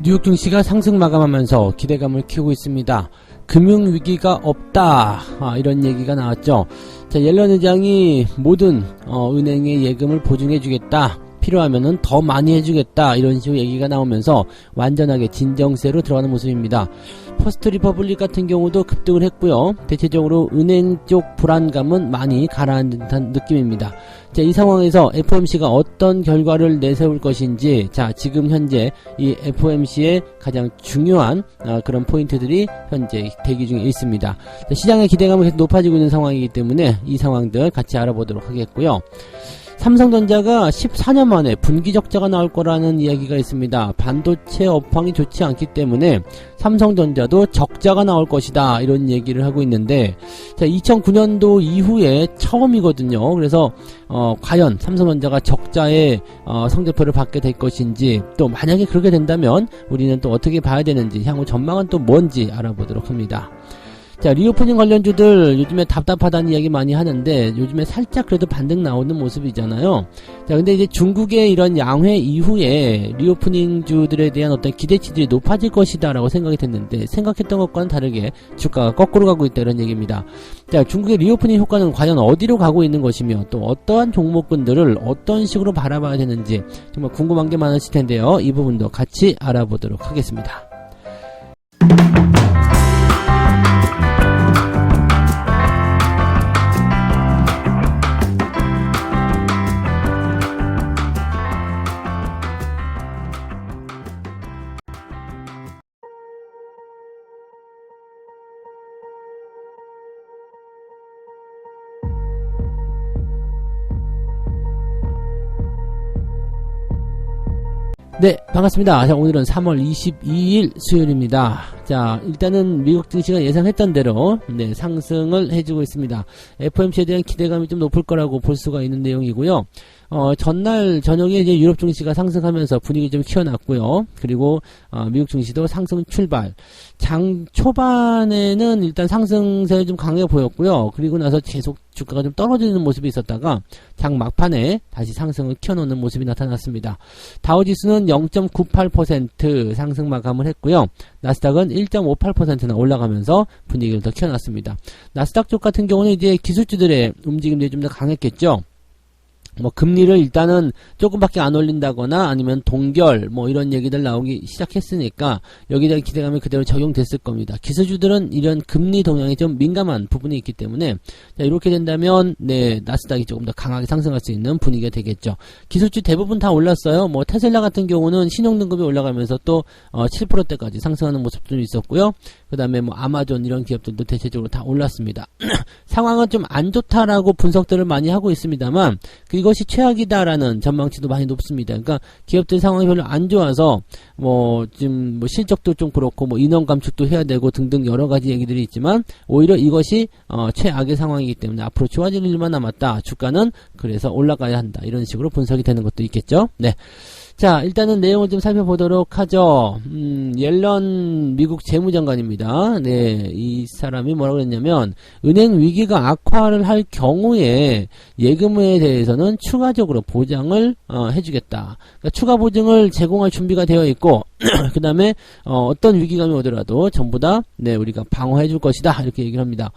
뉴욕 증시가 상승 마감하면서 기대감을 키우고 있습니다. 금융위기가 없다, 이런 얘기가 나왔죠. 자, 옐런 의장이 모든 은행의 예금을 보증해주겠다, 필요하면은 더 많이 해주겠다, 이런 식으로 얘기가 나오면서 완전하게 진정세로 들어가는 모습입니다. 퍼스트 리퍼블릭 같은 경우도 급등을 했고요. 대체적으로 은행 쪽 불안감은 많이 가라앉은 듯한 느낌입니다. 자, 이 상황에서 FOMC가 어떤 결과를 내세울 것인지, 자, 지금 현재 이 FOMC의 가장 중요한 그런 포인트들이 현재 대기 중에 있습니다. 자, 시장의 기대감이 계속 높아지고 있는 상황이기 때문에 이 상황들 같이 알아보도록 하겠고요. 삼성전자가 14년 만에 분기적자가 나올 거라는 이야기가 있습니다. 반도체 업황이 좋지 않기 때문에 삼성전자도 적자가 나올 것이다, 이런 얘기를 하고 있는데, 자, 2009년도 이후에 처음이거든요. 그래서 과연 삼성전자가 적자의 성적표를 받게 될 것인지, 또 만약에 그렇게 된다면 우리는 또 어떻게 봐야 되는지, 향후 전망은 또 뭔지 알아보도록 합니다. 자, 리오프닝 관련주들 요즘에 답답하다는 이야기 많이 하는데 요즘에 살짝 그래도 반등 나오는 모습이잖아요. 자, 근데 이제 중국의 이런 양회 이후에 리오프닝주들에 대한 어떤 기대치들이 높아질 것이다 라고 생각이 됐는데, 생각했던 것과는 다르게 주가가 거꾸로 가고 있다, 이런 얘기입니다. 자, 중국의 리오프닝 효과는 과연 어디로 가고 있는 것이며, 또 어떠한 종목군들을 어떤 식으로 바라봐야 되는지 정말 궁금한 게 많으실 텐데요. 이 부분도 같이 알아보도록 하겠습니다. 네, 반갑습니다. 자, 오늘은 3월 22일 수요일입니다. 자, 일단은 미국 증시가 예상했던 대로 상승을 해주고 있습니다. FOMC에 대한 기대감이 좀 높을 거라고 볼 수가 있는 내용이고요. 전날 저녁에 이제 유럽 증시가 상승하면서 분위기 좀 키워놨고요. 그리고 미국 증시도 상승 출발. 장 초반에는 일단 상승세가 좀 강해 보였고요. 그리고 나서 계속 주가가 좀 떨어지는 모습이 있었다가 장 막판에 다시 상승을 키워놓는 모습이 나타났습니다. 다우지수는 0.98% 상승 마감을 했고요. 나스닥은 1.58%나 올라가면서 분위기를 더 키워놨습니다. 나스닥 쪽 같은 경우는 이제 기술주들의 움직임들이 좀 더 강했겠죠. 뭐 금리를 일단은 조금밖에 안 올린다거나 아니면 동결 뭐 이런 얘기들 나오기 시작했으니까 여기에 대한 기대감이 그대로 적용됐을 겁니다. 기술주들은 이런 금리 동향에 좀 민감한 부분이 있기 때문에, 자, 이렇게 된다면 나스닥이 조금 더 강하게 상승할 수 있는 분위기가 되겠죠. 기술주 대부분 다 올랐어요. 뭐 테슬라 같은 경우는 신용등급이 올라가면서 또 7%대까지 상승하는 모습도 좀 있었고요. 그 다음에 뭐 아마존 이런 기업들도 대체적으로 다 올랐습니다. 상황은 좀 안 좋다라고 분석들을 많이 하고 있습니다만 이것이 최악이다라는 전망치도 많이 높습니다. 그러니까 기업들 상황이 별로 안 좋아서 지금 실적도 좀 그렇고 인원 감축도 해야 되고 등등 여러 가지 얘기들이 있지만, 오히려 이것이 최악의 상황이기 때문에 앞으로 좋아질 일만 남았다. 주가는 그래서 올라가야 한다. 이런 식으로 분석이 되는 것도 있겠죠. 네. 자, 일단은 내용을 좀 살펴보도록 하죠. 옐런 미국 재무장관입니다. 네, 이 사람이 뭐라고 그랬냐면, 은행 위기가 악화를 할 경우에 예금에 대해서는 추가적으로 보장을 해주겠다. 그러니까 추가 보증을 제공할 준비가 되어 있고, 그 다음에 어떤 위기감이 오더라도 전부 다 우리가 방어해 줄 것이다, 이렇게 얘기를 합니다.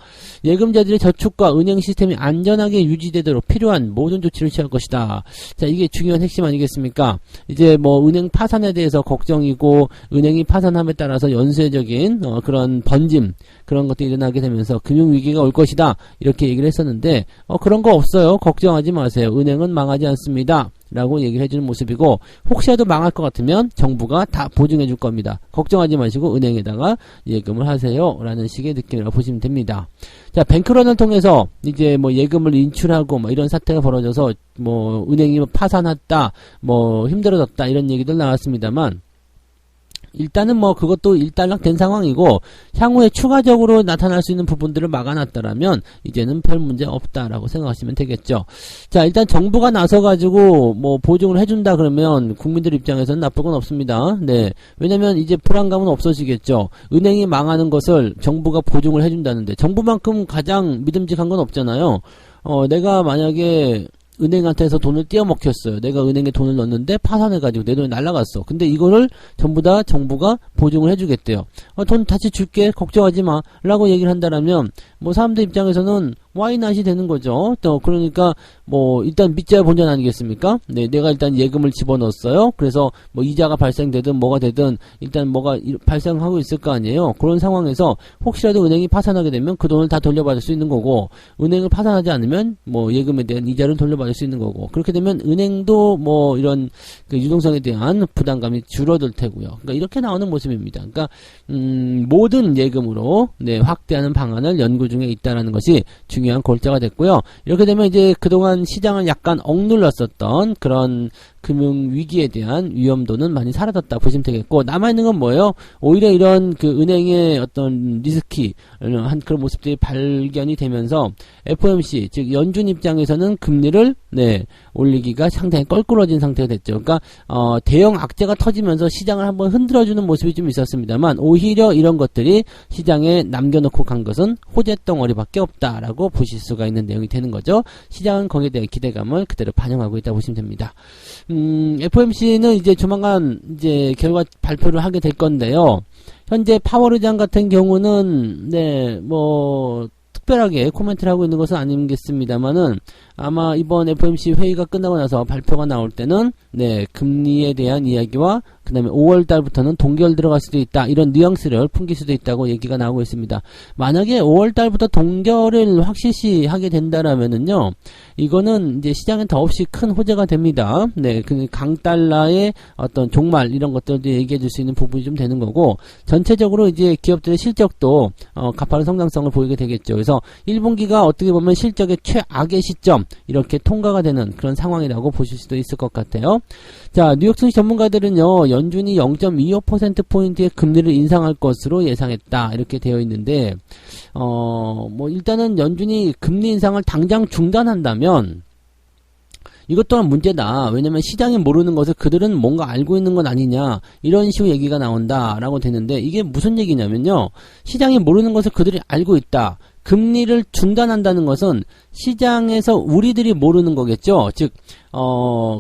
예금자들의 저축과 은행 시스템이 안전하게 유지되도록 필요한 모든 조치를 취할 것이다. 자, 이게 중요한 핵심 아니겠습니까? 이제 은행 파산에 대해서 걱정이고, 은행이 파산함에 따라서 연쇄적인 그런 번짐, 그런 것들이 일어나게 되면서 금융위기가 올 것이다, 이렇게 얘기를 했었는데, 그런 거 없어요. 걱정하지 마세요. 은행은 망하지 않습니다, 라고 얘기를 해주는 모습이고, 혹시라도 망할 것 같으면 정부가 다 보증해 줄 겁니다. 걱정하지 마시고 은행에다가 예금을 하세요, 라는 식의 느낌이라고 보시면 됩니다. 자, 뱅크런을 통해서 이제 예금을 인출하고 이런 사태가 벌어져서 은행이 파산했다, 힘들어졌다, 이런 얘기들 나왔습니다만, 일단은 그것도 일단락된 상황이고, 향후에 추가적으로 나타날 수 있는 부분들을 막아놨다라면 이제는 별 문제 없다라고 생각하시면 되겠죠. 자, 일단 정부가 나서가지고 보증을 해준다 그러면 국민들 입장에서는 나쁠 건 없습니다. 네, 왜냐면 이제 불안감은 없어지겠죠. 은행이 망하는 것을 정부가 보증을 해준다는데, 정부만큼 가장 믿음직한 건 없잖아요. 내가 만약에 은행한테서 돈을 떼어먹혔어요. 내가 은행에 돈을 넣었는데 파산해가지고 내 돈이 날라갔어. 근데 이거를 전부 다 정부가 보증을 해주겠대요. 돈 다시 줄게, 걱정하지 마 라고 얘기를 한다라면 뭐 사람들 입장에서는 와이낫이 되는 거죠. 또 그러니까 뭐 일단 믿자야 본전 아니겠습니까? 네, 내가 일단 예금을 집어넣었어요. 그래서 뭐 이자가 발생되든 뭐가 되든 일단 뭐가 발생하고 있을 거 아니에요. 그런 상황에서 혹시라도 은행이 파산하게 되면 그 돈을 다 돌려받을 수 있는 거고, 은행을 파산하지 않으면 뭐 예금에 대한 이자를 돌려받을 수 있는 거고, 그렇게 되면 은행도 뭐 이런 그 유동성에 대한 부담감이 줄어들 테고요. 그러니까 이렇게 나오는 모습입니다. 그러니까 모든 예금으로 네, 확대하는 방안을 연구 중에 있다라는 것이 중요한 골자가 됐고요. 이렇게 되면 이제 그동안 시장을 약간 억눌렀었던 그런 금융 위기에 대한 위험도는 많이 사라졌다 보시면 되겠고, 남아있는 건 뭐예요? 오히려 이런 그 은행의 어떤 리스키한 그런 모습들이 발견이 되면서 FOMC, 즉 연준 입장에서는 금리를 네, 올리기가 상당히 껄끄러진 상태가 됐죠. 그러니까 대형 악재가 터지면서 시장을 한번 흔들어주는 모습이 좀 있었습니다만, 오히려 이런 것들이 시장에 남겨놓고 간 것은 호재덩어리밖에 없다라고 보실 수가 있는 내용이 되는 거죠. 시장은 거기에 대한 기대감을 그대로 반영하고 있다고 보시면 됩니다. FOMC는 이제 조만간 이제 결과 발표를 하게 될 건데요. 현재 파월 의장 같은 경우는 네, 뭐 특별하게 코멘트를 하고 있는 것은 아니겠습니다만은, 아마 이번 FOMC 회의가 끝나고 나서 발표가 나올 때는 네, 금리에 대한 이야기와 그 다음에 5월달부터는 동결 들어갈 수도 있다, 이런 뉘앙스를 풍길 수도 있다고 얘기가 나오고 있습니다. 만약에 5월달부터 동결을 확실시 하게 된다라면은요, 이거는 이제 시장엔 더없이 큰 호재가 됩니다. 네, 그 강달러의 어떤 종말 이런 것들도 얘기해 줄 수 있는 부분이 좀 되는 거고, 전체적으로 이제 기업들의 실적도 가파른 성장성을 보이게 되겠죠. 그래서 1분기가 어떻게 보면 실적의 최악의 시점, 이렇게 통과가 되는 그런 상황이라고 보실 수도 있을 것 같아요. 자, 뉴욕 증시 전문가들은요, 연준이 0.25%포인트의 금리를 인상할 것으로 예상했다, 이렇게 되어 있는데, 뭐 일단은 연준이 금리 인상을 당장 중단한다면 이것 또한 문제다. 왜냐면 시장이 모르는 것을 그들은 뭔가 알고 있는 건 아니냐, 이런 식으로 얘기가 나온다라고 되는데, 이게 무슨 얘기냐면요, 시장이 모르는 것을 그들이 알고 있다. 금리를 중단한다는 것은 시장에서 우리들이 모르는 거겠죠. 즉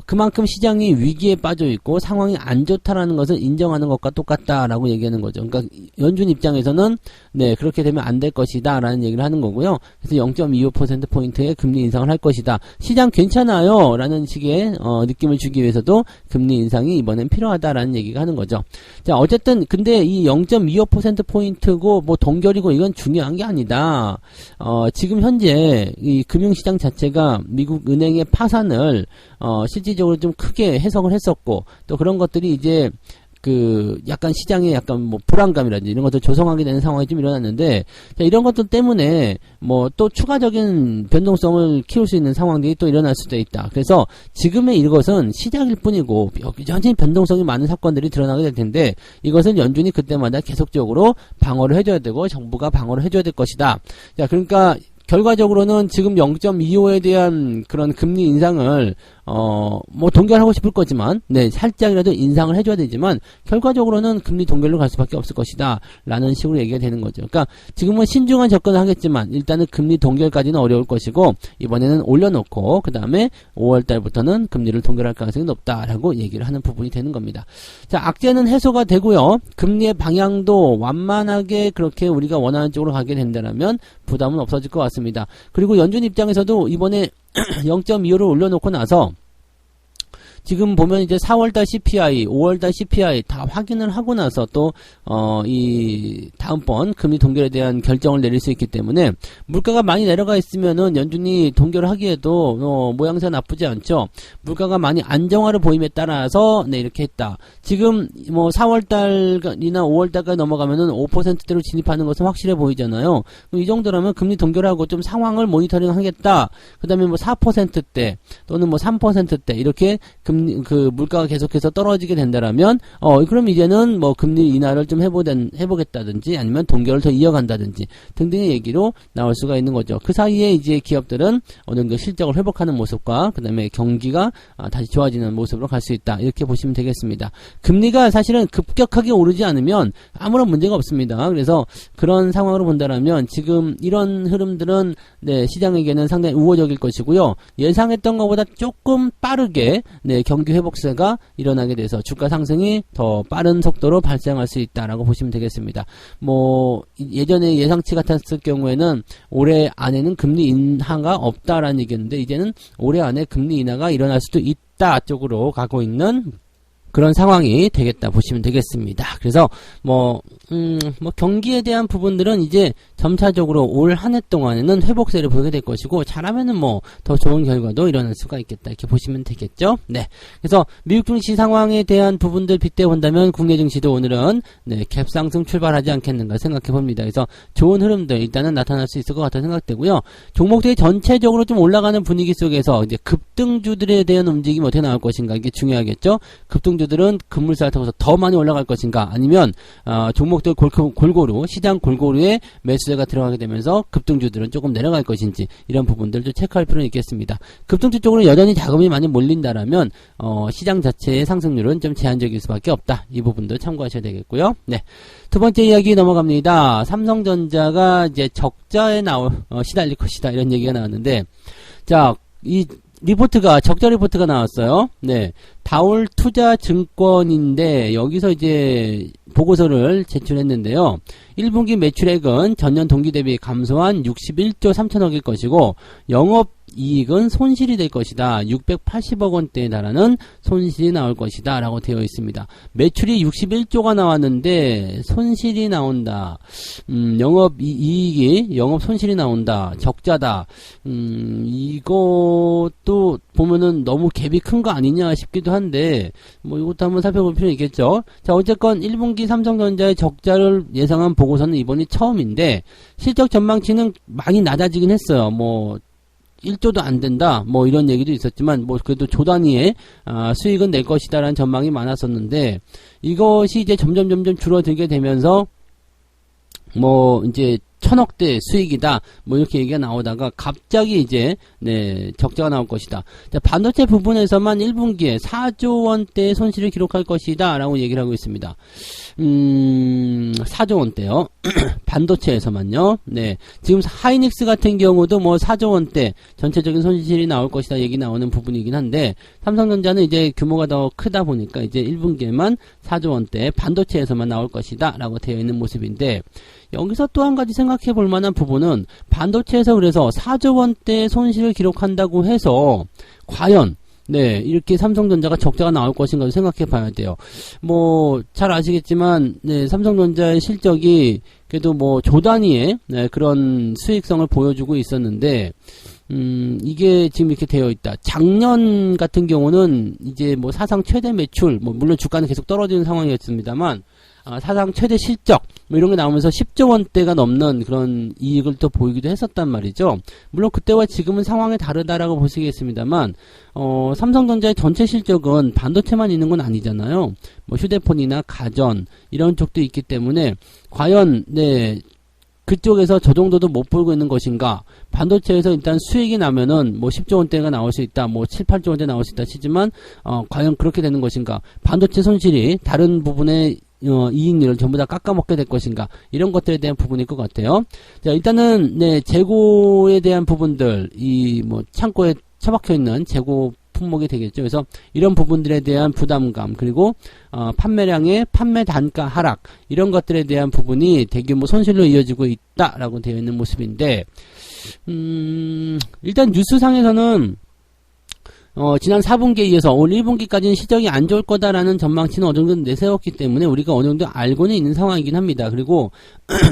그만큼 시장이 위기에 빠져 있고 상황이 안 좋다라는 것을 인정하는 것과 똑같다라고 얘기하는 거죠. 그러니까 연준 입장에서는 네, 그렇게 되면 안 될 것이다 라는 얘기를 하는 거고요. 그래서 0.25%포인트의 금리 인상을 할 것이다, 시장 괜찮아요 라는 식의 느낌을 주기 위해서도 금리 인상이 이번엔 필요하다라는 얘기가 하는 거죠. 자, 어쨌든 근데 이 0.25%포인트고 뭐 동결이고 이건 중요한 게 아니다. 지금 현재 이 금융시장 자체가 미국 은행의 파산을 실질적으로 좀 크게 해석을 했었고, 또 그런 것들이 이제 그 약간 시장에 약간 뭐 불안감이라든지 이런 것들 조성하게 되는 상황이 좀 일어났는데, 자, 이런 것들 때문에 뭐 또 추가적인 변동성을 키울 수 있는 상황들이 또 일어날 수도 있다. 그래서 지금의 이것은 시작일 뿐이고 여전히 변동성이 많은 사건들이 드러나게 될 텐데, 이것은 연준이 그때마다 계속적으로 방어를 해줘야 되고 정부가 방어를 해줘야 될 것이다. 자, 그러니까 결과적으로는 지금 0.25에 대한 그런 금리 인상을 뭐 동결하고 싶을 거지만, 네, 살짝이라도 인상을 해줘야 되지만 결과적으로는 금리 동결로 갈 수밖에 없을 것이다 라는 식으로 얘기가 되는 거죠. 그러니까 지금은 신중한 접근을 하겠지만 일단은 금리 동결까지는 어려울 것이고, 이번에는 올려놓고 그 다음에 5월달부터는 금리를 동결할 가능성이 높다라고 얘기를 하는 부분이 되는 겁니다. 자, 악재는 해소가 되고요, 금리의 방향도 완만하게 그렇게 우리가 원하는 쪽으로 가게 된다면 부담은 없어질 것 같습니다. 그리고 연준 입장에서도 이번에 0.25를 올려놓고 나서 지금 보면 이제 4월달 CPI, 5월달 CPI 다 확인을 하고 나서 또 이 다음번 금리 동결에 대한 결정을 내릴 수 있기 때문에, 물가가 많이 내려가 있으면은 연준이 동결을 하기에도 모양새 나쁘지 않죠. 물가가 많이 안정화를 보임에 따라서 네, 이렇게 했다. 지금 뭐 4월달이나 5월달까지 넘어가면은 5%대로 진입하는 것은 확실해 보이잖아요. 그럼 이 정도라면 금리 동결하고 좀 상황을 모니터링 하겠다. 그 다음에 뭐 4%대 또는 뭐 3%대 이렇게 금리 물가가 계속해서 떨어지게 된다라면, 그럼 이제는 뭐 금리 인하를 좀 해보겠다든지 아니면 동결을 더 이어간다든지 등등의 얘기로 나올 수가 있는 거죠. 그 사이에 이제 기업들은 어느 정도 실적을 회복하는 모습과 그 다음에 경기가 다시 좋아지는 모습으로 갈 수 있다. 이렇게 보시면 되겠습니다. 금리가 사실은 급격하게 오르지 않으면 아무런 문제가 없습니다. 그래서 그런 상황으로 본다라면 지금 이런 흐름들은 네, 시장에게는 상당히 우호적일 것이고요. 예상했던 것보다 조금 빠르게 네, 경기 회복세가 일어나게 돼서 주가 상승이 더 빠른 속도로 발생할 수 있다라고 보시면 되겠습니다. 뭐 예전에 예상치 같았을 경우에는 올해 안에는 금리 인하가 없다라는 얘기였는데 이제는 올해 안에 금리 인하가 일어날 수도 있다 쪽으로 가고 있는 그런 상황이 되겠다 보시면 되겠습니다. 그래서 뭐 경기에 대한 부분들은 이제 점차적으로 올 한 해 동안에는 회복세를 보이게 될 것이고 잘하면은 뭐 더 좋은 결과도 일어날 수가 있겠다 이렇게 보시면 되겠죠. 네. 그래서 미국 증시 상황에 대한 부분들 빗대 본다면 국내 증시도 오늘은 네, 갭상승 출발하지 않겠는가 생각해 봅니다. 그래서 좋은 흐름들 일단은 나타날 수 있을 것 같아 생각되고요. 종목들이 전체적으로 좀 올라가는 분위기 속에서 이제 급등주들에 대한 움직임이 어떻게 나올 것인가 이게 중요하겠죠. 급등주들은 급물살을 타고서 더 많이 올라갈 것인가 아니면 종목들 골고루 시장 골고루에 매수세가 들어가게 되면서 급등주들은 조금 내려갈 것인지 이런 부분들도 체크할 필요는 있겠습니다. 급등주 쪽으로 여전히 자금이 많이 몰린다라면 시장 자체의 상승률은 좀 제한적일 수밖에 없다. 이 부분도 참고하셔야 되겠고요. 네, 두 번째 이야기 넘어갑니다. 삼성전자가 이제 적자에 시달릴 것이다 이런 얘기가 나왔는데 자, 이 리포트가 적자 리포트가 나왔어요. 네, 다올 투자증권인데 여기서 이제 보고서를 제출했는데요. 1분기 매출액은 전년 동기 대비 감소한 61조 3천억일 것이고 영업이익은 손실이 될 것이다. 680억 원대에 달하는 손실이 나올 것이다 라고 되어 있습니다. 매출이 61조가 나왔는데 손실이 나온다. 영업이익이 영업 손실이 나온다. 적자다. 이것도 보면은 너무 갭이 큰 거 아니냐 싶기도 한데 뭐 이것도 한번 살펴볼 필요는 있겠죠. 자, 어쨌건 1분기 삼성전자의 적자를 예상한 보고서는 이번이 처음인데 실적 전망치는 많이 낮아지긴 했어요. 뭐 1조도 안 된다 뭐 이런 얘기도 있었지만 뭐 그래도 조 단위의 수익은 낼 것이다 라는 전망이 많았었는데 이것이 이제 점점 줄어들게 되면서 뭐 이제 1000억대 수익이다 뭐 이렇게 얘기가 나오다가 갑자기 이제 네, 적자가 나올 것이다. 자, 반도체 부분에서만 1분기에 4조 원대의 손실을 기록할 것이다 라고 얘기를 하고 있습니다. 4조 원대요. 반도체에서만요. 네, 지금 하이닉스 같은 경우도 뭐 4조 원대 전체적인 손실이 나올 것이다 얘기 나오는 부분이긴 한데 삼성전자는 이제 규모가 더 크다 보니까 이제 1분기에만 4조 원대 반도체에서만 나올 것이다 라고 되어 있는 모습인데 여기서 또 한 가지 생각해 볼 만한 부분은 반도체에서 그래서 4조 원대의 손실을 기록한다고 해서 과연 네, 이렇게 삼성전자가 적자가 나올 것인가 생각해 봐야 돼요. 뭐 잘 아시겠지만 네, 삼성전자의 실적이 그래도 뭐 조 단위의 네, 그런 수익성을 보여주고 있었는데 이게 지금 이렇게 되어 있다. 작년 같은 경우는 이제 뭐 사상 최대 매출, 뭐 물론 주가는 계속 떨어지는 상황이었습니다만 사상 최대 실적 뭐 이런 게 나오면서 10조 원대가 넘는 그런 이익을 또 보이기도 했었단 말이죠. 물론 그때와 지금은 상황이 다르다라고 보시겠습니다만 삼성전자의 전체 실적은 반도체만 있는 건 아니잖아요. 뭐 휴대폰이나 가전 이런 쪽도 있기 때문에 과연 네 그쪽에서 저 정도도 못 벌고 있는 것인가? 반도체에서 일단 수익이 나면은 뭐 10조 원대가 나올 수 있다, 뭐 7, 8조 원대 나올 수 있다 치지만 과연 그렇게 되는 것인가? 반도체 손실이 다른 부분의 이익률을 전부 다 깎아먹게 될 것인가 이런 것들에 대한 부분일 것 같아요. 자, 일단은 네 재고에 대한 부분들 이 뭐 창고에 처박혀 있는 재고 품목이 되겠죠. 그래서 이런 부분들에 대한 부담감 그리고 판매량의 판매 단가 하락 이런 것들에 대한 부분이 대규모 손실로 이어지고 있다라고 되어 있는 모습인데 일단 뉴스상에서는 지난 4분기에 이어서 올 1분기까지는 실적이 안 좋을 거다라는 전망치는 어느 정도 내세웠기 때문에 우리가 어느 정도 알고는 있는 상황이긴 합니다. 그리고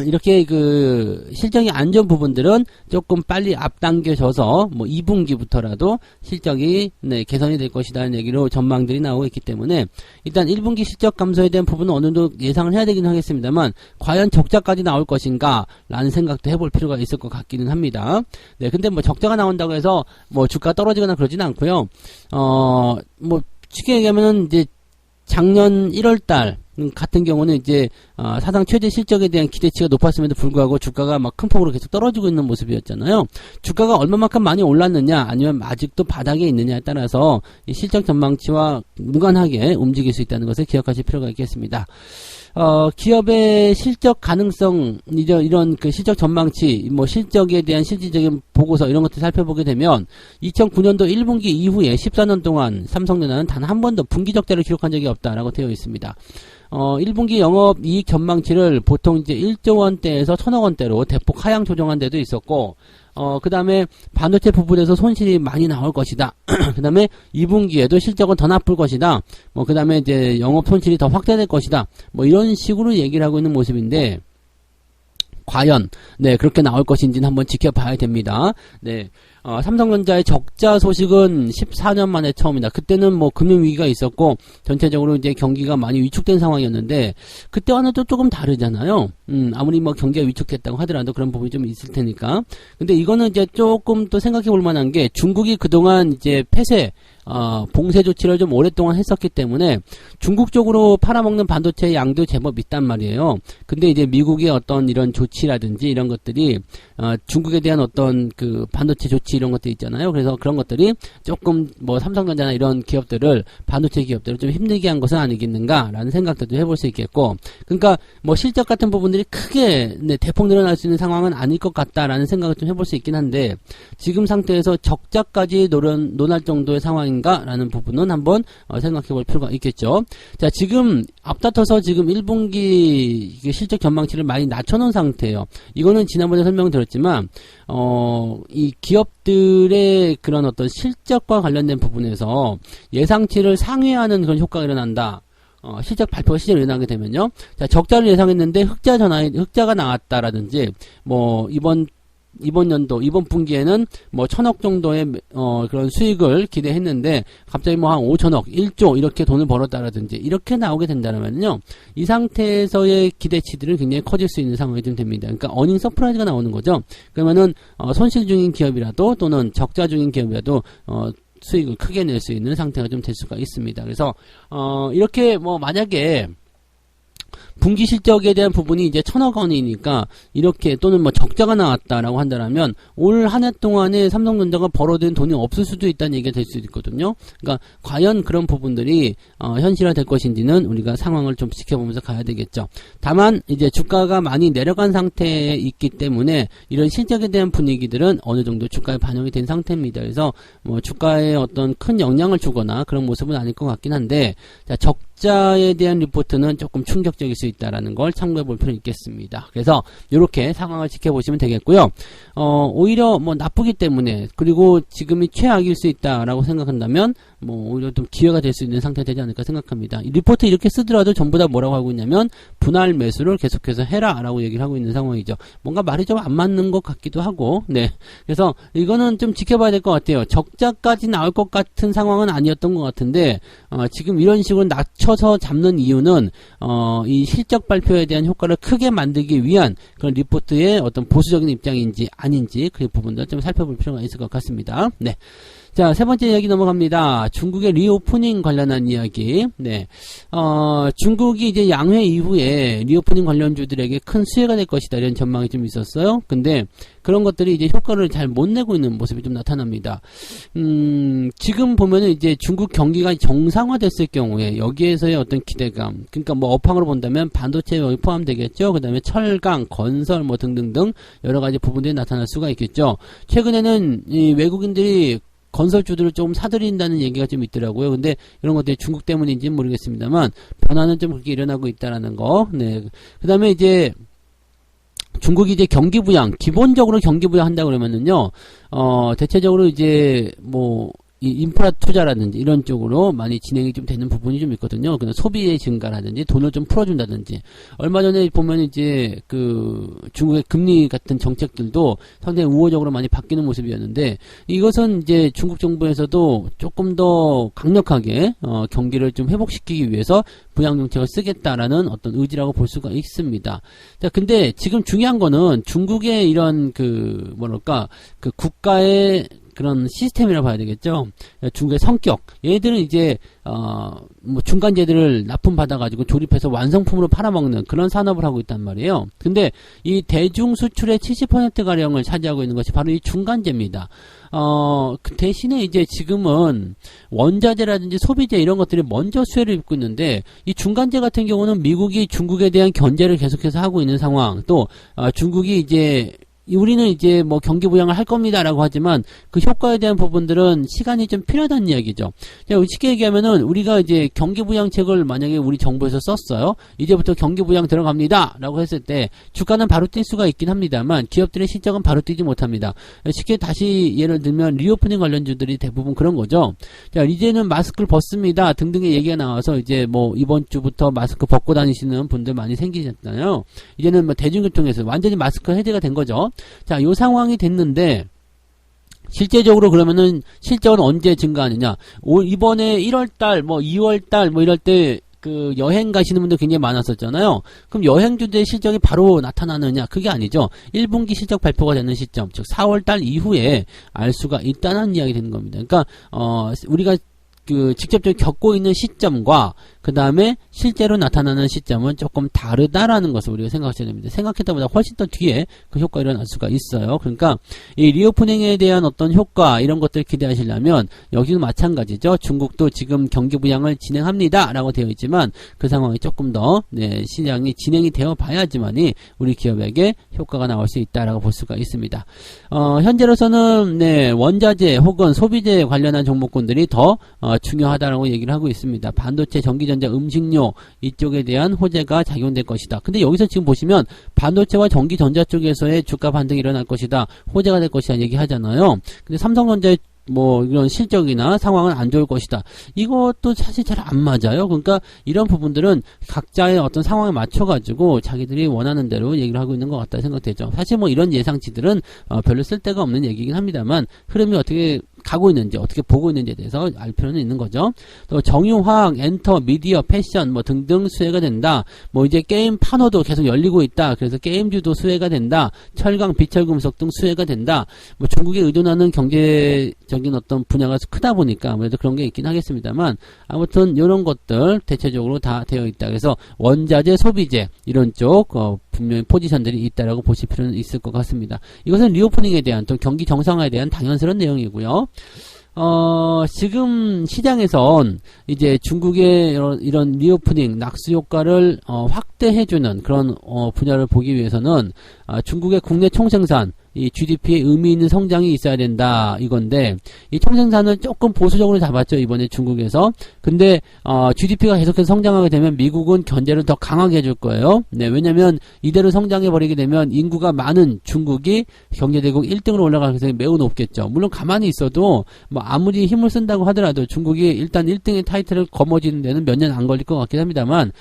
이렇게 그 실적이 안 좋은 부분들은 조금 빨리 앞당겨져서 뭐 2분기부터라도 실적이 네, 개선이 될 것이라는 얘기로 전망들이 나오고 있기 때문에 일단 1분기 실적 감소에 대한 부분은 어느 정도 예상을 해야 되긴 하겠습니다만 과연 적자까지 나올 것인가 라는 생각도 해볼 필요가 있을 것 같기는 합니다. 네, 근데 뭐 적자가 나온다고 해서 뭐 주가 떨어지거나 그러진 않고요. 뭐 쉽게 얘기하면은 이제 작년 1월달 같은 경우는 이제 사상 최대 실적에 대한 기대치가 높았음에도 불구하고 주가가 막 큰 폭으로 계속 떨어지고 있는 모습이었잖아요. 주가가 얼마만큼 많이 올랐느냐 아니면 아직도 바닥에 있느냐에 따라서 이 실적 전망치와 무관하게 움직일 수 있다는 것을 기억하실 필요가 있겠습니다. 기업의 실적 가능성, 이런 그 실적 전망치, 뭐 실적에 대한 실질적인 보고서 이런 것들 살펴보게 되면 2009년도 1분기 이후에 14년 동안 삼성전자는 단 한 번도 분기 적자를 기록한 적이 없다라고 되어 있습니다. 1분기 영업 이익 전망치를 보통 이제 1조 원대에서 1000억 원대로 대폭 하향 조정한 데도 있었고, 그 다음에 반도체 부분에서 손실이 많이 나올 것이다. 그 다음에 2분기에도 실적은 더 나쁠 것이다. 뭐, 그 다음에 이제 영업 손실이 더 확대될 것이다. 뭐, 이런 식으로 얘기를 하고 있는 모습인데, 과연, 네, 그렇게 나올 것인지는 한번 지켜봐야 됩니다. 네. 삼성전자의 적자 소식은 14년 만에 처음이다. 그때는 뭐 금융위기가 있었고, 전체적으로 이제 경기가 많이 위축된 상황이었는데, 그때와는 또 조금 다르잖아요. 아무리 뭐 경기가 위축했다고 하더라도 그런 부분이 좀 있을 테니까. 근데 이거는 이제 조금 또 생각해 볼 만한 게, 중국이 그동안 이제 폐쇄, 봉쇄 조치를 좀 오랫동안 했었기 때문에 중국 쪽으로 팔아먹는 반도체 양도 제법 있단 말이에요. 근데 이제 미국의 어떤 이런 조치라든지 이런 것들이 중국에 대한 어떤 그 반도체 조치 이런 것들 있잖아요. 그래서 그런 것들이 조금 뭐 삼성전자나 이런 기업들을 반도체 기업들을 좀 힘들게 한 것은 아니겠는가라는 생각도 해볼 수 있겠고, 그러니까 뭐 실적 같은 부분들이 크게 대폭 늘어날 수 있는 상황은 아닐 것 같다라는 생각을 좀 해볼 수 있긴 한데, 지금 상태에서 적자까지 논할 정도의 상황인가라는 부분은 한번 생각해 볼 필요가 있겠죠. 자, 지금 앞다퉈서 지금 1분기 실적 전망치를 많이 낮춰놓은 상태예요. 이거는 지난번에 설명드렸지만 이 기업들의 그런 어떤 실적과 관련된 부분에서 예상치를 상회하는 그런 효과가 일어난다. 실적 발표가 실제로 일어나게 되면요. 자, 적자를 예상했는데 흑자가 나왔다라든지, 뭐, 이번 연도, 이번 분기에는 뭐 1000억 정도의 그런 수익을 기대했는데 갑자기 뭐 한 5천억, 1조 이렇게 돈을 벌었다라든지 이렇게 나오게 된다면요, 이 상태에서의 기대치들은 굉장히 커질 수 있는 상황이 좀 됩니다. 그러니까 어닝 서프라이즈가 나오는 거죠. 그러면은 손실 중인 기업이라도 또는 적자 중인 기업이라도 수익을 크게 낼 수 있는 상태가 좀 될 수가 있습니다. 그래서 이렇게 뭐 만약에 분기 실적에 대한 부분이 이제 1000억 원이니까 이렇게, 또는 뭐 적자가 나왔다라고 한다면 올 한 해 동안에 삼성전자가 벌어들인 돈이 없을 수도 있다는 얘기가 될 수도 있거든요. 그러니까 과연 그런 부분들이 현실화될 것인지는 우리가 상황을 좀 지켜보면서 가야 되겠죠. 다만 이제 주가가 많이 내려간 상태에 있기 때문에 이런 실적에 대한 분위기들은 어느 정도 주가에 반영이 된 상태입니다. 그래서 뭐 주가에 어떤 큰 영향을 주거나 그런 모습은 아닐 것 같긴 한데, 자, 적자에 대한 리포트는 조금 충격적일 수 있다라는 걸 참고해 볼 필요는 있겠습니다. 그래서 이렇게 상황을 지켜보시면 되겠고요. 오히려 뭐 나쁘기 때문에, 그리고 지금이 최악일 수 있다라고 생각한다면 뭐 오히려 좀 기회가 될 수 있는 상태가 되지 않을까 생각합니다. 이 리포트 이렇게 쓰더라도 전부 다 뭐라고 하고 있냐면 분할 매수를 계속해서 해라 라고 얘기를 하고 있는 상황이죠. 뭔가 말이 좀 안 맞는 것 같기도 하고, 네. 그래서 이거는 좀 지켜봐야 될 것 같아요. 적자까지 나올 것 같은 상황은 아니었던 것 같은데, 지금 이런 식으로 낮춰서 잡는 이유는 이 실적 발표에 대한 효과를 크게 만들기 위한 그런 리포트의 어떤 보수적인 입장인지 아닌지 그 부분들 좀 살펴볼 필요가 있을 것 같습니다. 네. 자, 세 번째 이야기 넘어갑니다. 중국의 리오프닝 관련한 이야기. 네. 중국이 이제 양회 이후에 리오프닝 관련주들에게 큰 수혜가 될 것이다, 이런 전망이 좀 있었어요. 근데 그런 것들이 이제 효과를 잘 못 내고 있는 모습이 좀 나타납니다. 지금 보면은 이제 중국 경기가 정상화됐을 경우에 여기에서의 어떤 기대감, 그러니까 뭐 업황으로 본다면 반도체 여기 포함되겠죠. 그 다음에 철강, 건설 뭐 등등등 여러 가지 부분들이 나타날 수가 있겠죠. 최근에는 이 외국인들이 건설주들을 조금 사들인다는 얘기가 좀 있더라고요. 근데 이런 것들이 중국 때문인지는 모르겠습니다만 변화는 좀 그렇게 일어나고 있다라는 거. 네. 그 다음에 이제 중국이 이제 경기 부양, 기본적으로 경기 부양 한다고 그러면은요, 대체적으로 이제 뭐 이 인프라 투자라든지 이런 쪽으로 많이 진행이 좀 되는 부분이 좀 있거든요. 그냥 소비의 증가라든지 돈을 좀 풀어준다든지. 얼마 전에 보면 이제 그 중국의 금리 같은 정책들도 상당히 우호적으로 많이 바뀌는 모습이었는데, 이것은 이제 중국 정부에서도 조금 더 강력하게 경기를 좀 회복시키기 위해서 부양 정책을 쓰겠다라는 어떤 의지라고 볼 수가 있습니다. 자, 근데 지금 중요한 거는 중국의 이런 그 뭐랄까 그 국가의 그런 시스템이라고 봐야 되겠죠. 중국의 성격. 얘들은 이제 뭐 중간재들을 납품받아가지고 조립해서 완성품으로 팔아먹는 그런 산업을 하고 있단 말이에요. 근데 이 대중 수출의 70%가량을 차지하고 있는 것이 바로 이 중간재입니다. 그 대신에 이제 지금은 원자재라든지 소비재 이런 것들이 먼저 수혜를 입고 있는데, 이 중간재 같은 경우는 미국이 중국에 대한 견제를 계속해서 하고 있는 상황, 또 중국이 이제 우리는 이제 뭐 경기 부양을 할 겁니다라고 하지만 그 효과에 대한 부분들은 시간이 좀 필요하다는 이야기죠. 자, 쉽게 얘기하면은 우리가 이제 경기 부양책을 만약에 우리 정부에서 썼어요. 이제부터 경기 부양 들어갑니다라고 했을 때 주가는 바로 뛸 수가 있긴 합니다만 기업들의 실적은 바로 뛰지 못합니다. 쉽게 다시 예를 들면 리오프닝 관련주들이 대부분 그런 거죠. 자, 이제는 마스크를 벗습니다 등등의 얘기가 나와서 이제 뭐 이번 주부터 마스크 벗고 다니시는 분들 많이 생기셨잖아요. 이제는 뭐 대중교통에서 완전히 마스크 해제가 된 거죠. 자, 요 상황이 됐는데 실제적으로 그러면은 실적은 언제 증가하느냐? 이번에 1월달, 뭐 2월달, 뭐 이럴 때 그 여행 가시는 분들 굉장히 많았었잖아요. 그럼 여행주들의 실적이 바로 나타나느냐? 그게 아니죠. 1분기 실적 발표가 되는 시점, 즉 4월달 이후에 알 수가 있다는 이야기 되는 겁니다. 그러니까 우리가 그 직접적으로 겪고 있는 시점과 그 다음에 실제로 나타나는 시점은 조금 다르다라는 것을 우리가 생각하셔야 됩니다. 생각했던 보다 훨씬 더 뒤에 그 효과가 일어날 수가 있어요. 그러니까 이 리오프닝에 대한 어떤 효과 이런 것들을 기대하시려면 여기도 마찬가지죠. 중국도 지금 경기 부양을 진행합니다 라고 되어 있지만 그 상황이 조금 더 시장이 진행이 되어 봐야지만이 우리 기업에게 효과가 나올 수 있다라고 볼 수가 있습니다. 현재로서는 원자재 혹은 소비재 관련한 종목군들이 더 중요하다라고 얘기를 하고 있습니다. 반도체, 전기전자, 음식료 이쪽에 대한 호재가 작용될 것이다. 근데 여기서 지금 보시면 반도체와 전기전자 쪽에서의 주가 반등이 일어날 것이다, 호재가 될 것이다 얘기 하잖아요. 근데 삼성전자의 뭐 이런 실적이나 상황은 안 좋을 것이다. 이것도 사실 잘 안 맞아요. 그러니까 이런 부분들은 각자의 어떤 상황에 맞춰가지고 자기들이 원하는 대로 얘기를 하고 있는 것 같다 생각되죠. 사실 뭐 이런 예상치들은 별로 쓸데가 없는 얘기긴 합니다만 흐름이 어떻게 가고 있는지, 어떻게 보고 있는지에 대해서 알 필요는 있는 거죠. 또 정유화학, 엔터, 미디어, 패션 뭐 등등 수혜가 된다. 뭐 이제 게임 판호도 계속 열리고 있다. 그래서 게임주도 수혜가 된다. 철강, 비철금속 등 수혜가 된다. 뭐 중국에 의존하는 경제적인 어떤 분야가 크다 보니까 아무래도 그런 게 있긴 하겠습니다만 아무튼 이런 것들 대체적으로 다 되어 있다. 그래서 원자재, 소비재 이런 쪽 분명히 포지션들이 있다라고 보실 필요는 있을 것 같습니다. 이것은 리오프닝에 대한 또 경기 정상화에 대한 당연스러운 내용이고요. 지금 시장에선 이제 중국의 이런 리오프닝, 낙수 효과를 확대해주는 그런 분야를 보기 위해서는 중국의 국내 총생산, 이 GDP에 의미 있는 성장이 있어야 된다 이건데, 이 총생산을 조금 보수적으로 잡았죠 이번에 중국에서. 근데 GDP가 계속해서 성장하게 되면 미국은 견제를 더 강하게 해줄 거예요. 왜냐면 이대로 성장해 버리게 되면 인구가 많은 중국이 경제대국 1등으로 올라갈 가능성이 매우 높겠죠. 물론 가만히 있어도 뭐 아무리 힘을 쓴다고 하더라도 중국이 일단 1등의 타이틀을 거머쥐는 데는 몇 년 안 걸릴 것 같긴 합니다만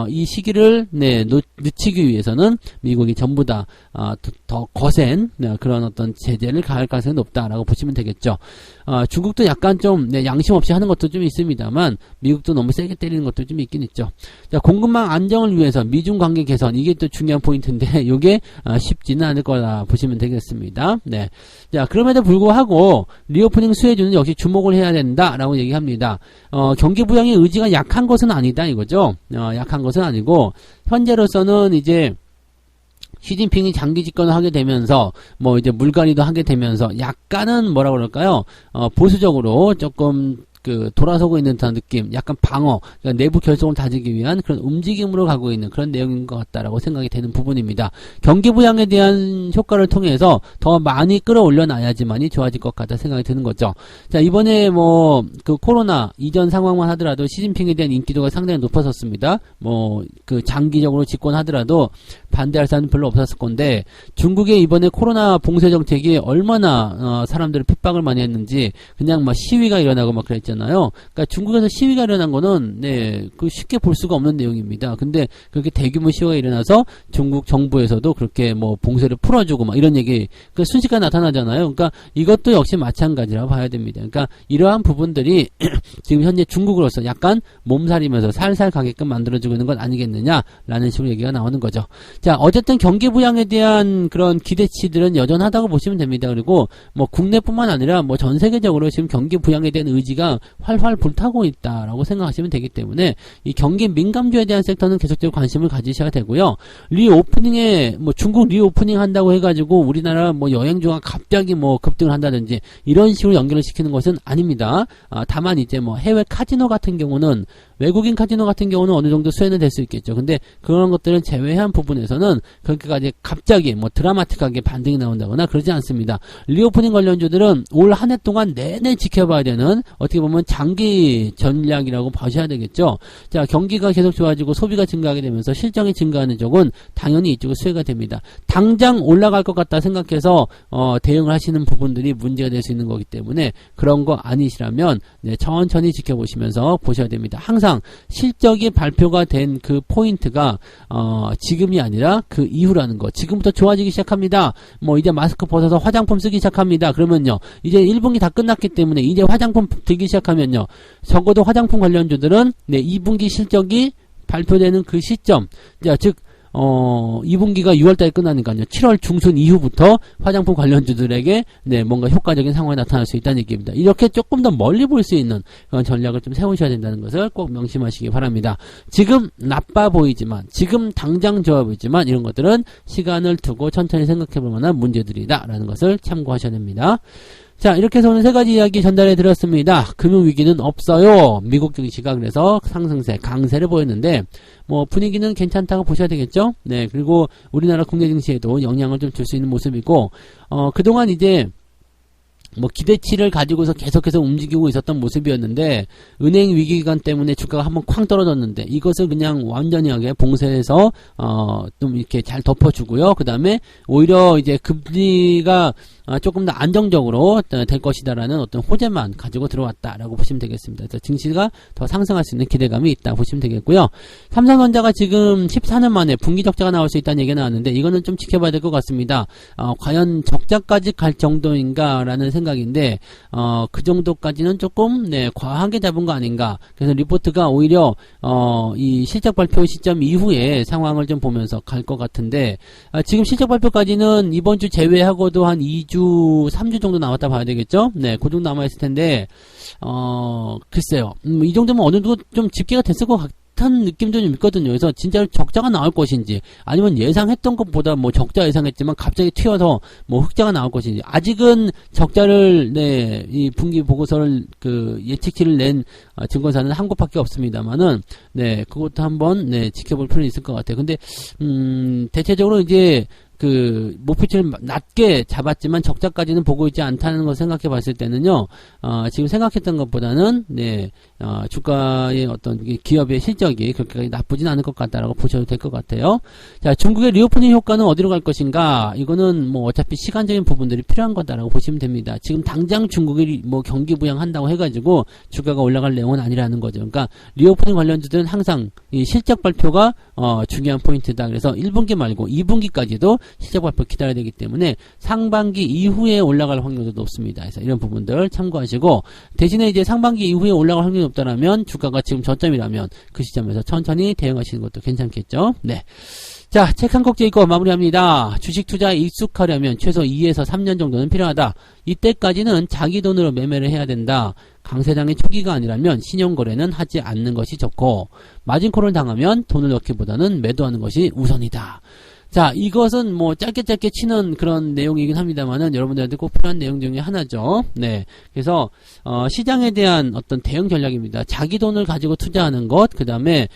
이 시기를 늦추기 위해서는 미국이 전부 다 더 거센 그런 어떤 제재를 가할 가능성이 높다라고 보시면 되겠죠. 중국도 약간 좀 양심 없이 하는 것도 좀 있습니다만 미국도 너무 세게 때리는 것도 좀 있긴 있죠. 자, 공급망 안정을 위해서 미중 관계 개선, 이게 또 중요한 포인트인데 이게 쉽지는 않을 거라 보시면 되겠습니다. 네. 자, 그럼에도 불구하고 리오프닝 수혜주는 역시 주목을 해야 된다라고 얘기합니다. 경기 부양의 의지가 약한 것은 아니다 이거죠. 약한 것은 아니고 현재로서는 이제 시진핑이 장기 집권을 하게 되면서 뭐 이제 물갈이도 하게 되면서 약간은 뭐라 그럴까요? 보수적으로 조금 돌아서고 있는 듯한 느낌, 약간 방어, 그러니까 내부 결속을 다지기 위한 그런 움직임으로 가고 있는 그런 내용인 것 같다라고 생각이 되는 부분입니다. 경기 부양에 대한 효과를 통해서 더 많이 끌어올려 놔야지만이 좋아질 것 같다 생각이 드는 거죠. 자, 이번에 뭐 코로나 이전 상황만 하더라도 시진핑에 대한 인기도가 상당히 높아졌습니다. 뭐 장기적으로 집권하더라도 반대할 사람은 별로 없었을 건데 중국의 이번에 코로나 봉쇄 정책이 얼마나 사람들을 핍박을 많이 했는지, 그냥 막 시위가 일어나고 막 그랬지 있잖아요. 그러니까 중국에서 시위가 일어난 거는 그 쉽게 볼 수가 없는 내용입니다. 근데 그렇게 대규모 시위가 일어나서 중국 정부에서도 그렇게 뭐 봉쇄를 풀어주고 막 이런 얘기 순식간에 나타나잖아요. 그러니까 이것도 역시 마찬가지라고 봐야 됩니다. 그러니까 이러한 부분들이 지금 현재 중국으로서 약간 몸살이면서 살살 가게끔 만들어주고 있는 것 아니겠느냐라는 식으로 얘기가 나오는 거죠. 자, 어쨌든 경기 부양에 대한 그런 기대치들은 여전하다고 보시면 됩니다. 그리고 뭐 국내뿐만 아니라 뭐 전 세계적으로 지금 경기 부양에 대한 의지가 활활 불타고 있다라고 생각하시면 되기 때문에 이 경기 민감주에 대한 섹터는 계속적으로 관심을 가지셔야 되고요. 리오프닝에 뭐 중국 리오프닝 한다고 해가지고 우리나라 뭐 여행주가 갑자기 뭐 급등을 한다든지 이런 식으로 연결을 시키는 것은 아닙니다. 다만 이제 뭐 해외 카지노 같은 경우는 외국인 카지노 같은 경우는 어느 정도 수혜는 될 수 있겠죠. 근데 그런 것들은 제외한 부분에서는 그렇게까지 갑자기 뭐 드라마틱하게 반등이 나온다거나 그러지 않습니다. 리오프닝 관련주들은 올 한 해 동안 내내 지켜봐야 되는 어떻게 보면 장기 전략이라고 봐셔야 되겠죠. 자, 경기가 계속 좋아지고 소비가 증가하게 되면서 실적이 증가하는 쪽은 당연히 이쪽은 수혜가 됩니다. 당장 올라갈 것 같다 생각해서 대응을 하시는 부분들이 문제가 될 수 있는 거기 때문에 그런 거 아니시라면 천천히 지켜보시면서 보셔야 됩니다. 항상 실적이 발표가 된 그 포인트가 지금이 아니라 그 이후라는 거. 지금부터 좋아지기 시작합니다. 뭐 이제 마스크 벗어서 화장품 쓰기 시작합니다. 그러면요, 이제 1분기 다 끝났기 때문에 이제 화장품 들기 시작하면요, 적어도 화장품 관련주들은 2분기 실적이 발표되는 그 시점, 즉 2분기가 6월달에 끝나니까요. 7월 중순 이후부터 화장품 관련주들에게 뭔가 효과적인 상황이 나타날 수 있다는 얘기입니다. 이렇게 조금 더 멀리 볼 수 있는 그런 전략을 좀 세우셔야 된다는 것을 꼭 명심하시기 바랍니다. 지금 나빠 보이지만, 지금 당장 좋아 보이지만 이런 것들은 시간을 두고 천천히 생각해 볼 만한 문제들이다 라는 것을 참고하셔야 됩니다. 자, 이렇게 해서 오늘 세 가지 이야기 전달해 드렸습니다. 금융위기는 없어요. 미국 증시가 그래서 상승세, 강세를 보였는데, 뭐, 분위기는 괜찮다고 보셔야 되겠죠? 네, 그리고 우리나라 국내 증시에도 영향을 좀 줄 수 있는 모습이고, 그동안 이제, 뭐 기대치를 가지고서 계속해서 움직이고 있었던 모습이었는데 은행 위기기간 때문에 주가가 한번 쾅 떨어졌는데 이것을 그냥 완전하게 봉쇄해서 좀 이렇게 잘 덮어주고요. 그 다음에 오히려 이제 금리가 조금 더 안정적으로 될 것이다라는 어떤 호재만 가지고 들어왔다라고 보시면 되겠습니다. 그래서 증시가 더 상승할 수 있는 기대감이 있다 보시면 되겠고요. 삼성전자가 지금 14년 만에 분기 적자가 나올 수 있다는 얘기가 나왔는데 이거는 좀 지켜봐야 될 것 같습니다. 과연 적자까지 갈 정도인가라는 생각인데 그 정도까지는 조금 과하게 잡은 거 아닌가. 그래서 리포트가 오히려 이 실적 발표 시점 이후에 상황을 좀 보면서 갈 것 같은데 지금 실적 발표까지는 이번 주 제외하고도 한 2주 3주 정도 남았다 봐야 되겠죠? 네, 그 정도 남아있을 텐데, 글쎄요. 이 정도면 어느 정도 좀 집계가 됐을 것 같은 느낌도 좀 있거든요. 그래서 진짜로 적자가 나올 것인지, 아니면 예상했던 것보다 뭐 적자 예상했지만 갑자기 튀어서 뭐 흑자가 나올 것인지, 아직은 적자를, 이 분기 보고서를 예측치를 낸 증권사는 한 곳밖에 없습니다만은, 그것도 한번, 지켜볼 필요는 있을 것 같아요. 근데, 대체적으로 이제, 목표치를 낮게 잡았지만 적자까지는 보고 있지 않다는 걸 생각해 봤을 때는요, 지금 생각했던 것보다는, 주가의 어떤 기업의 실적이 그렇게 나쁘진 않을 것 같다라고 보셔도 될 것 같아요. 자, 중국의 리오프닝 효과는 어디로 갈 것인가? 이거는 뭐 어차피 시간적인 부분들이 필요한 거다라고 보시면 됩니다. 지금 당장 중국이 뭐 경기 부양한다고 해가지고 주가가 올라갈 내용은 아니라는 거죠. 그러니까 리오프닝 관련주들은 항상 이 실적 발표가, 중요한 포인트다. 그래서 1분기 말고 2분기까지도 실적 발표 기다려야 되기 때문에 상반기 이후에 올라갈 확률도 높습니다. 그래서 이런 부분들 참고하시고 대신에 이제 상반기 이후에 올라갈 확률이 높다라면 주가가 지금 저점이라면 그 시점에서 천천히 대응하시는 것도 괜찮겠죠. 네. 자, 책 한 꼭지 읽고 마무리합니다. 주식 투자에 익숙하려면 최소 2에서 3년 정도는 필요하다. 이때까지는 자기 돈으로 매매를 해야 된다. 강세장의 초기가 아니라면 신용거래는 하지 않는 것이 좋고 마진콜을 당하면 돈을 넣기보다는 매도하는 것이 우선이다. 자, 이것은 뭐 짧게 치는 그런 내용이긴 합니다만은 여러분들한테 꼭 필요한 내용 중에 하나죠. 네. 그래서 시장에 대한 어떤 대응 전략입니다. 자기 돈을 가지고 투자하는 것, 그다음에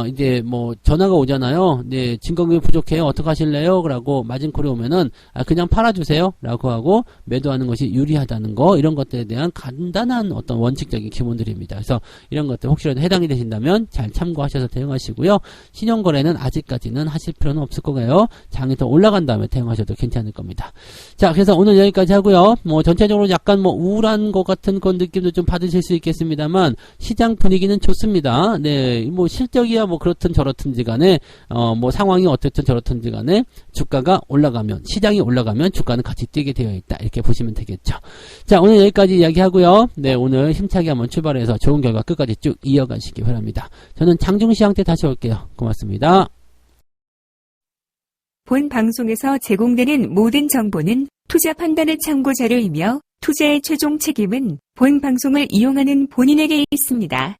이제 뭐 전화가 오잖아요. 네, 증거금이 부족해요. 어떻게 하실래요? 라고 마진콜이 오면은 그냥 팔아 주세요라고 하고 매도하는 것이 유리하다는 거, 이런 것들에 대한 간단한 어떤 원칙적인 기본들입니다. 그래서 이런 것들 혹시라도 해당이 되신다면 잘 참고하셔서 대응하시고요. 신용거래는 아직까지는 하실 필요는 없을 거고요. 있어요. 장이 더 올라간 다음에 대응하셔도 괜찮을 겁니다. 자, 그래서 오늘 여기까지 하고요. 뭐 전체적으로 약간 뭐 우울한 것 같은 그런 느낌도 좀 받으실 수 있겠습니다만 시장 분위기는 좋습니다. 네, 뭐 실적이야 뭐 그렇든 저렇든지 간에 뭐 상황이 어떻든 저렇든지 간에 주가가 올라가면 시장이 올라가면 주가는 같이 뛰게 되어 있다. 이렇게 보시면 되겠죠. 자, 오늘 여기까지 이야기하고요. 네, 오늘 힘차게 한번 출발해서 좋은 결과 끝까지 쭉 이어가시기 바랍니다. 저는 장중시장 때 다시 올게요. 고맙습니다. 본 방송에서 제공되는 모든 정보는 투자 판단의 참고 자료이며 투자의 최종 책임은 본 방송을 이용하는 본인에게 있습니다.